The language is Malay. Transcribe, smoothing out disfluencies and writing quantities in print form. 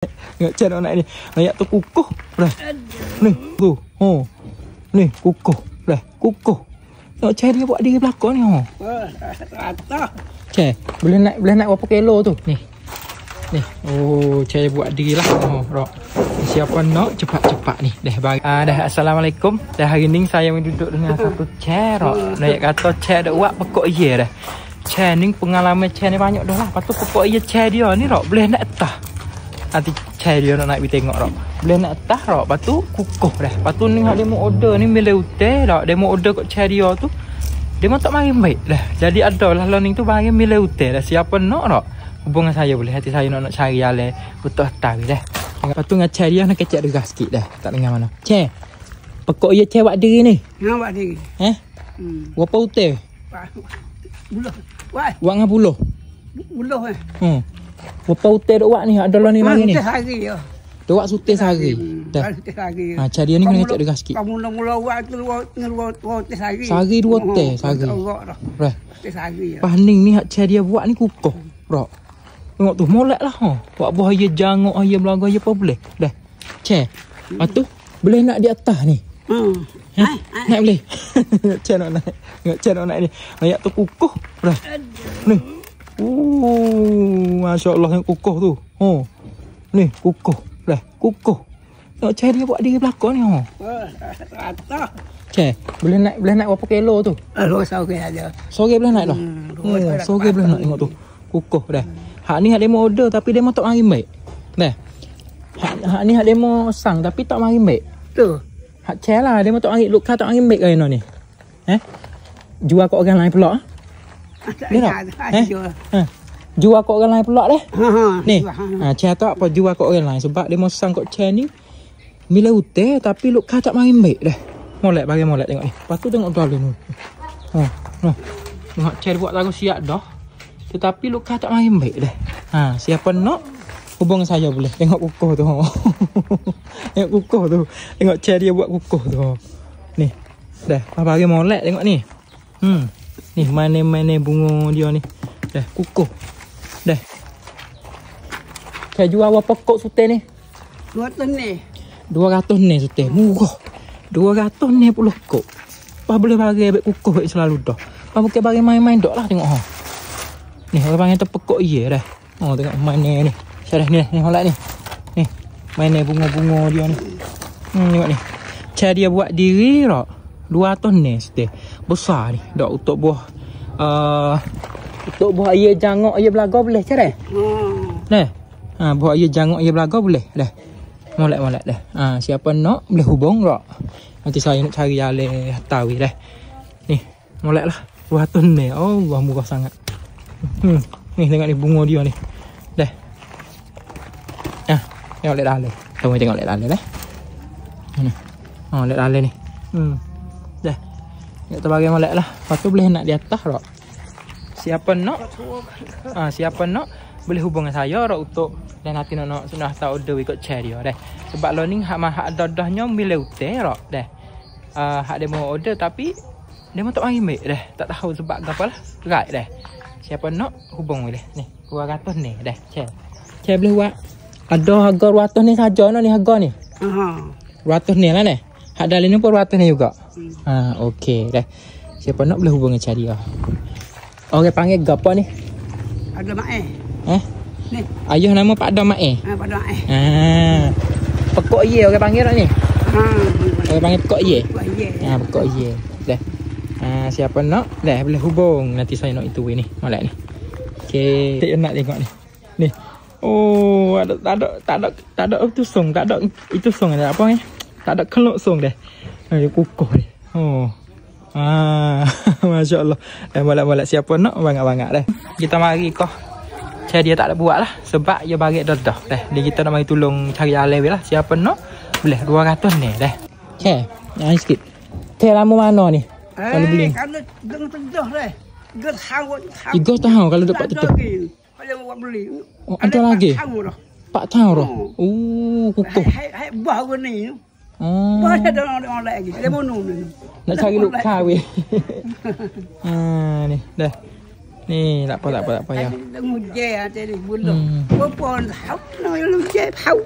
Tengok chat anak ni. Ayat tu kukuh dah. Ni tu. Oh. Ni kukuh dah. Kukuh. Tengok chat dia buat diri belakang ni. Oh. Chat. Boleh naik berapa kilo tu? Ni. Ni. Oh, chat buat diri lah. Oh, rok. Siapa nak cepat-cepat ni. Dah bagi. Dah assalamualaikum. Dah hari ni saya duduk dengan satu chat rok. Nak kata chat dak buat pokok ye dah. Chat ni pengalaman chat ni banyak dah lah. Patut pokok ye chat dia ni rok boleh nak atas. Nanti chat dia nak naik pergi tengok rok. Boleh nak atas rok. Lepas tu kukuh dah. Lepas tu ni dia mau order ni bila hotel rok. Dia mau order kat chat dia tu. Dia mau tak mari baik dah. Jadi ada lah learning tu bagi bila hotel dah. Siapa nak rok. Hubungan saya boleh. Hati saya nak cari jalan betul tahu dah. Lepas tu dengan chat dia nak kecek deras sikit dah. Tak dengar mana. Chat. Pekok dia chat buat diri ni. Buat diri. Berapa hotel? Buluh. Wah. Buat dengan buluh. Buluh Berapa hotel dok buat ni? Ada lah ni mari ni. Sehari ya. Dok buat sutil sehari. Dah. Sehari. Chat dia ni kena kecek deras sikit. Kamu mula buat tu dua hotel sehari. Sehari 2 hotel sehari. Dah. Sehari ya. Paning ni hak chat dia buat ni kukuh. Rok. Tengok tu molek lah ha. Buat buah dia jangok dia belaga dia apa boleh. Dah. Chat. Lepas tu boleh nak di atas ni. Naik boleh. Chat nak naik. Tengok chat nak naik ni. Ayat tu kukuh. Dah. Ni. Masya-Allah yang kukuh tu. Oh. Ni kukuh. Dah. Kukuh. Tengok chat dia buat diri belakang ni ha. Chat. Boleh naik berapa kilo tu? Sore aja. Sore boleh naik dah. Sore boleh naik tengok tu. Kukuh dah. Hak ni hak demo order tapi demo tak mari baik. Dah. Hak ni hak demo sang tapi tak mari baik. Tu. Hak chat lah demo tak mari luka tak mari baik kau ni. Jual kat orang lain pula. Ni tak? Jual kat orang lain pula dah. Ni. Chat tak apa jual kat orang lain sebab demo sang kat chat ni mila hotel tapi luka tak mari baik dah. Molek bagi molek tengok ni. Lepas tu tengok dalam ni. Tengok chat buat lagu siap dah. Tetapi luka tak mari baik dah. Siapa nak hubung saya boleh. Tengok kukuh tu. Tengok kukuh tu. Tengok chat dia buat kukuh tu. Ni. Dah. Bagi molek tengok ni. Ni mana-mana bunga dia ni. Dah kukuh. Dah. Saya jual berapa kok sutel ni? 200 ni. 200 ni sutel. Murah. 200 ni puluh kok. Pas boleh bagi abek kukuh baik selalu dah. Pas bukan bagi main-main dak lah tengok ha. Ni orang panggil terpekok ye dah. Oh tengok mana ni. Syarah ni holak ni. Ni. Mana bunga-bunga dia ni. Tengok ni. Cara dia buat diri tak. 200 ni sudah. Besar ni. Dak untuk buah untuk buah air jangok air belaga boleh cara? Nah. Buah air jangok air belaga boleh dah. Molek-molek dah. Siapa nak boleh hubung tak. Nanti saya nak cari jalan tahu dah. Ni. Molek lah. 200 ni. Oh, murah sangat. Ni tengok ni bunga dia ni. Dah. Tengok lek dalam. Tengok lek dalam dah. Mana? Lek dalam ni. Dah. Nak terbagi molek lah. Lepas tu boleh nak di atas tak? Siapa nak? Siapa nak boleh hubung dengan saya tak untuk dan nanti nak sudah tahu order ikut chat dia dah. Sebab lo ni hak dahnya bila hotel tak dah. Hak dia mau order tapi dia mau tak mari baik dah. Tak tahu sebab apa lah. Right dah. Siapa nak hubung boleh. Ni 200 ni dah. Cek boleh buat. Ada harga 200 ni saja ni harga ni. 200 ni lah ni. Hak dalam ni pun 200 ni juga. Okey dah. Siapa nak boleh hubung dengan cari dia. Orang panggil gapo ni? Ada Mae. Ni. Ayah nama Pak Adam Mae. Pak Adam Mae. Pekok ye orang panggil tak ni? Orang panggil pekok ye. Pekok ye. Dah. Siapa nak dah boleh hubung. Nanti saya nak itu ni molek ni. Okey, tak nak tengok ni. Ni. Oh, tak ada itu song, tak ada itu song ada apa ni? Tak ada kelok song dah. Kukuh ni. Masya-Allah. Molek-molek siapa nak banyak-banyak dah. Kita mari kau. Cari dia tak ada buat lah sebab dia bagi dah. Dia kita nak mari tolong cari jalan lah. Siapa nak boleh 200 ni dah. Yang sikit. Teh lama mana ni? Kalau beli. Kalau dengan tedah dah. Ger tahu. Igo tahu kalau dapat tedah. Kalau buat beli. Ada lagi. 4 tahun dah. Kukuh. Hai bah ni. Bah ada orang lagi. Dia mau ni. Nak cari luka weh. Ni dah. Ni, tak apa ya. Đừng ngồi dè, thì buồn rồi. Bố bò hóc, nó lưu dè hóc.